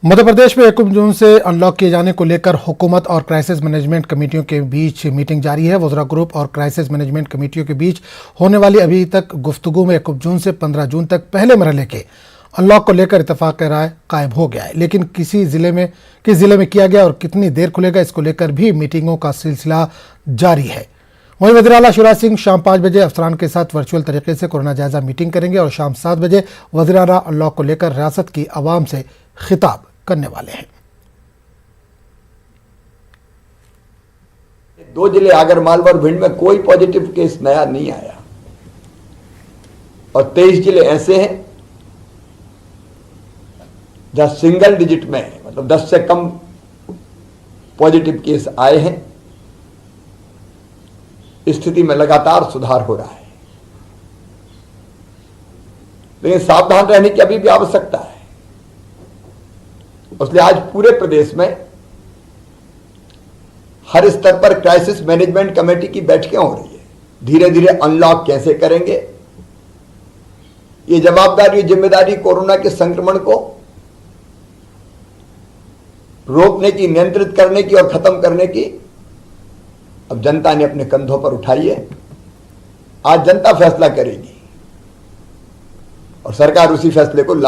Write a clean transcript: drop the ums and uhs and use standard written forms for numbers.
मध्य प्रदेश में 1 जून से अनलॉक किए जाने को लेकर हुकूमत और क्राइसिस मैनेजमेंट कमेटियों के बीच मीटिंग जारी है। वज़रा ग्रुप और क्राइसिस मैनेजमेंट कमेटियों के बीच होने वाली अभी तक गुफ्तगू में 1 जून से 15 जून तक पहले मरहले के अनलॉक को लेकर इत्तेफाक राय कायम हो गया है, लेकिन किस जिले में किया गया और कितनी देर खुलेगा, इसको लेकर भी मीटिंगों का सिलसिला जारी है। वहीं वज़ीर आला शिवराज सिंह शाम 5 बजे अफसरान के साथ वर्चुअल तरीके से कोरोना जायजा मीटिंग करेंगे और शाम 7 बजे वज़ीर आला अनलॉक को लेकर रियासत की आवाम से खिताब करने वाले हैं। 2 जिले आगरमालवा और भिंड में कोई पॉजिटिव केस नया नहीं आया और 23 जिले ऐसे हैं जहां सिंगल डिजिट में मतलब 10 से कम पॉजिटिव केस आए हैं। स्थिति में लगातार सुधार हो रहा है, लेकिन सावधान रहने की अभी भी आवश्यकता है। इसलिए आज पूरे प्रदेश में हर स्तर पर क्राइसिस मैनेजमेंट कमेटी की बैठकें हो रही है। धीरे धीरे अनलॉक कैसे करेंगे, ये जवाबदारी जिम्मेदारी कोरोना के संक्रमण को रोकने की, नियंत्रित करने की और खत्म करने की अब जनता ने अपने कंधों पर उठाई है। आज जनता फैसला करेगी और सरकार उसी फैसले को